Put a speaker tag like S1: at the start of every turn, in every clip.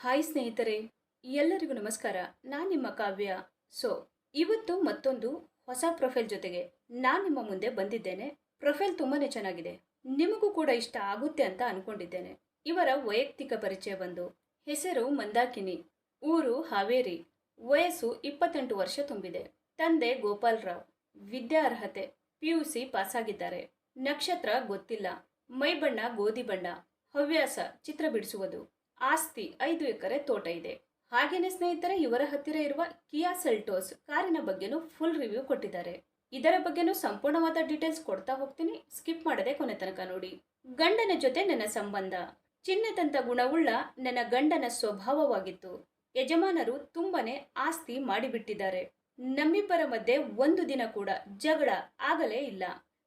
S1: Hi ಸ್ನೇಹಿತರೆ, ಎಲ್ಲರಿಗೂ ನಮಸ್ಕಾರ. ನಾನು ನಿಮ್ಮ ಕಾವ್ಯ. ಸೊ ಇವತ್ತು ಮತ್ತೊಂದು ಹೊಸ ಪ್ರೊಫೈಲ್ ಜೊತೆಗೆ ನಾನು ನಿಮ್ಮ ಮುಂದೆ ಬಂದಿದ್ದೇನೆ. ಪ್ರೊಫೈಲ್ ತುಂಬಾನೇ ಚೆನ್ನಾಗಿದೆ, ನಿಮಗೂ ಕೂಡ ಇಷ್ಟ ಆಗುತ್ತೆ ಅಂತ ಅನ್ಕೊಂಡಿದ್ದೇನೆ. ಇವರ ವೈಯಕ್ತಿಕ ಪರಿಚಯ ಬಂದು, ಹೆಸರು ಮಂದಾಕಿನಿ, ಊರು ಹಾವೇರಿ, ವಯಸ್ಸು 28 ವರ್ಷ ತುಂಬಿದೆ. ತಂದೆ ಗೋಪಾಲರಾವ್, ವಿದ್ಯಾರ್ಹತೆ PUC ಪಾಸಾಗಿದ್ದಾರೆ. ನಕ್ಷತ್ರ ಗೊತ್ತಿಲ್ಲ. ಮೈಬಣ್ಣ ಗೋಧಿ ಬಣ್ಣ. ಹವ್ಯಾಸ ಚಿತ್ರ ಬಿಡಿಸುವುದು. ಆಸ್ತಿ 5 ಎಕರೆ ತೋಟ ಇದೆ. ಹಾಗೇನೆ ಸ್ನೇಹಿತರೆ, ಇವರ ಹತ್ತಿರ ಇರುವ ಕಿಯಾ ಸೆಲ್ಟೋಸ್ ಕಾರಿನ ಬಗ್ಗೆನೂ ಫುಲ್ ರಿವ್ಯೂ ಕೊಟ್ಟಿದ್ದಾರೆ. ಇದರ ಬಗ್ಗೆನೂ ಸಂಪೂರ್ಣವಾದ ಡೀಟೇಲ್ಸ್ ಕೊಡ್ತಾ ಹೋಗ್ತೀನಿ, ಸ್ಕಿಪ್ ಮಾಡದೆ ಕೊನೆ ತನಕ ನೋಡಿ. ಗಂಡನ ಜೊತೆ ನನ್ನ ಸಂಬಂಧ ಚಿನ್ನದಂತ ಗುಣವುಳ್ಳ ನನ್ನ ಗಂಡನ ಸ್ವಭಾವವಾಗಿತ್ತು. ಯಜಮಾನರು ತುಂಬಾನೇ ಆಸ್ತಿ ಮಾಡಿಬಿಟ್ಟಿದ್ದಾರೆ. ನಮ್ಮಿಬ್ಬರ ಮಧ್ಯೆ ಒಂದು ದಿನ ಕೂಡ ಜಗಳ ಆಗಲೇ ಇಲ್ಲ.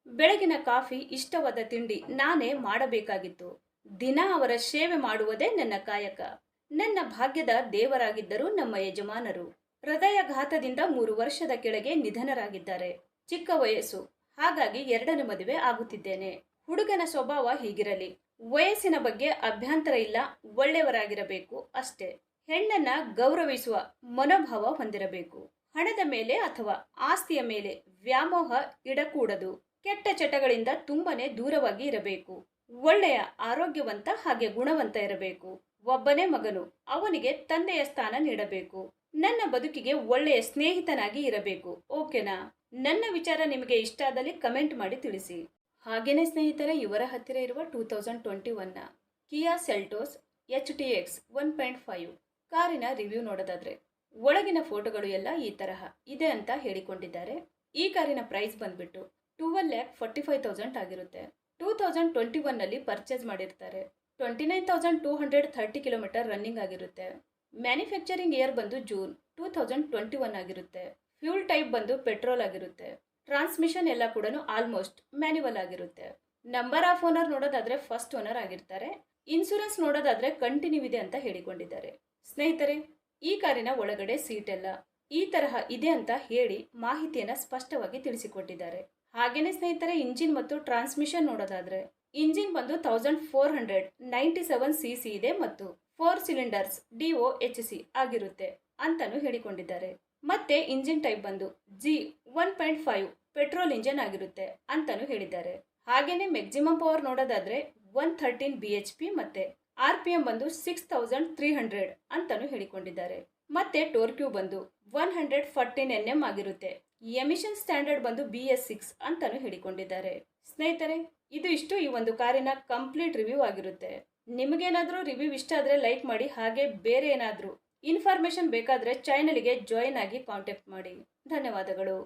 S1: ಬೆಳಗಿನ ಕಾಫಿ, ಇಷ್ಟವಾದ ತಿಂಡಿ ನಾನೇ ಮಾಡಬೇಕಾಗಿತ್ತು. ದಿನ ಅವರ ಸೇವೆ ಮಾಡುವುದೇ ನನ್ನ ಕಾಯಕ. ನನ್ನ ಭಾಗ್ಯದ ದೇವರಾಗಿದ್ದರು ನಮ್ಮ ಯಜಮಾನರು. ಹೃದಯಘಾತದಿಂದ 3 ವರ್ಷದ ಕೆಳಗೆ ನಿಧನರಾಗಿದ್ದಾರೆ. ಚಿಕ್ಕ ವಯಸ್ಸು, ಹಾಗಾಗಿ 2ನೇ ಮದುವೆ ಆಗುತ್ತಿದ್ದೇನೆ. ಹುಡುಗನ ಸ್ವಭಾವ ಹೀಗಿರಲಿ, ವಯಸ್ಸಿನ ಬಗ್ಗೆ ಅಭ್ಯಂತರ ಇಲ್ಲ, ಒಳ್ಳೆಯವರಾಗಿರಬೇಕು ಅಷ್ಟೇ. ಹೆಣ್ಣನ್ನ ಗೌರವಿಸುವ ಮನೋಭಾವ ಹೊಂದಿರಬೇಕು. ಹಣದ ಮೇಲೆ ಅಥವಾ ಆಸ್ತಿಯ ಮೇಲೆ ವ್ಯಾಮೋಹ ಇಡಕೂಡದು. ಕೆಟ್ಟ ಚಟಗಳಿಂದ ತುಂಬಾನೇ ದೂರವಾಗಿ ಇರಬೇಕು. ಒಳ್ಳೆಯ ಆರೋಗ್ಯವಂತ ಹಾಗೆ ಗುಣವಂತ ಇರಬೇಕು. ಒಬ್ಬನೇ ಮಗನು, ಅವನಿಗೆ ತಂದೆಯ ಸ್ಥಾನ ನೀಡಬೇಕು. ನನ್ನ ಬದುಕಿಗೆ ಒಳ್ಳೆಯ ಸ್ನೇಹಿತನಾಗಿ ಇರಬೇಕು. ಓಕೆನಾ? ನನ್ನ ವಿಚಾರ ನಿಮಗೆ ಇಷ್ಟ ಆದಲ್ಲಿ ಕಮೆಂಟ್ ಮಾಡಿ ತಿಳಿಸಿ. ಹಾಗೇನೆ ಸ್ನೇಹಿತರೆ, ಇವರ ಹತ್ತಿರ ಇರುವ 2021ನ ಕಿಯಾ ಸೆಲ್ಟೋಸ್ HTX 1.5 ಕಾರಿನ ರಿವ್ಯೂ ನೋಡೋದಾದ್ರೆ, ಒಳಗಿನ ಫೋಟೋಗಳು ಎಲ್ಲ ಈ ತರಹ ಇದೆ ಅಂತ ಹೇಳಿಕೊಂಡಿದ್ದಾರೆ. ಈ ಕಾರಿನ ಪ್ರೈಸ್ ಬಂದ್ಬಿಟ್ಟು 12,45,000 ಆಗಿರುತ್ತೆ. 2021ನಲ್ಲಿ ಪರ್ಚೇಸ್ ಮಾಡಿರ್ತಾರೆ. 29,230 ಕಿಲೋಮೀಟರ್ ರನ್ನಿಂಗ್ ಆಗಿರುತ್ತೆ. ಮ್ಯಾನುಫ್ಯಾಕ್ಚರಿಂಗ್ ಇಯರ್ ಬಂದು ಜೂನ್ 2021 ಆಗಿರುತ್ತೆ. ಫ್ಯೂಲ್ ಟೈಪ್ ಬಂದು ಪೆಟ್ರೋಲ್ ಆಗಿರುತ್ತೆ. ಟ್ರಾನ್ಸ್ಮಿಷನ್ ಎಲ್ಲ ಕೂಡ ಆಲ್ಮೋಸ್ಟ್ ಮ್ಯಾನ್ಯುವಲ್ ಆಗಿರುತ್ತೆ. ನಂಬರ್ ಆಫ್ ಓನರ್ ನೋಡೋದಾದ್ರೆ ಫಸ್ಟ್ ಓನರ್ ಆಗಿರ್ತಾರೆ. ಇನ್ಸೂರೆನ್ಸ್ ನೋಡೋದಾದ್ರೆ ಕಂಟಿನ್ಯೂ ಇದೆ ಅಂತ ಹೇಳಿಕೊಂಡಿದ್ದಾರೆ. ಸ್ನೇಹಿತರೆ, ಈ ಕಾರಿನ ಒಳಗಡೆ ಸೀಟ್ ಎಲ್ಲ ಈ ತರಹ ಇದೆ ಅಂತ ಹೇಳಿ ಮಾಹಿತಿಯನ್ನ ಸ್ಪಷ್ಟವಾಗಿ ತಿಳಿಸಿಕೊಟ್ಟಿದ್ದಾರೆ. ಹಾಗೇನೆ ಸ್ನೇಹಿತರೆ, ಇಂಜಿನ್ ಮತ್ತು ಟ್ರಾನ್ಸ್ಮಿಷನ್ ನೋಡೋದಾದ್ರೆ, ಇಂಜಿನ್ ಬಂದು 1497 cc ಇದೆ ಮತ್ತು 4 ಸಿಲಿಂಡರ್ಸ್ DOHC ಆಗಿರುತ್ತೆ ಅಂತಾನು ಹೇಳಿಕೊಂಡಿದ್ದಾರೆ. ಮತ್ತೆ ಇಂಜಿನ್ ಟೈಪ್ ಬಂದು G1.5 ಪೆಟ್ರೋಲ್ ಇಂಜಿನ್ ಆಗಿರುತ್ತೆ ಅಂತಾನು ಹೇಳಿದ್ದಾರೆ. ಹಾಗೇನೆ ಮ್ಯಾಕ್ಸಿಮಮ್ ಪವರ್ ನೋಡೋದಾದ್ರೆ 113 BHP ಮತ್ತೆ RPM ಬಂದು 6300 ಅಂತಾನು ಹೇಳಿಕೊಂಡಿದ್ದಾರೆ. ಮತ್ತೆ ಟೋರ್ಕ್ಯೂ ಬಂದು 114 Nm ಆಗಿರುತ್ತೆ. ಎಮಿಷನ್ ಸ್ಟ್ಯಾಂಡರ್ಡ್ ಬಂದು BS6 ಅಂತಾನು ಹೇಳಿಕೊಂಡಿದ್ದಾರೆ. ಸ್ನೇಹಿತರೆ, ಇದು ಇಷ್ಟು ಈ ಒಂದು ಕಾರಿನ ಕಂಪ್ಲೀಟ್ ರಿವ್ಯೂ ಆಗಿರುತ್ತೆ. ನಿಮಗೇನಾದ್ರೂ ರಿವ್ಯೂ ಇಷ್ಟ ಆದ್ರೆ ಲೈಕ್ ಮಾಡಿ. ಹಾಗೆ ಬೇರೆ ಏನಾದ್ರೂ ಇನ್ಫಾರ್ಮೇಶನ್ ಬೇಕಾದ್ರೆ ಚಾನೆಲ್ಗೆ ಜಾಯಿನ್ ಆಗಿ ಕಾಂಟ್ಯಾಕ್ಟ್ ಮಾಡಿ. ಧನ್ಯವಾದಗಳು.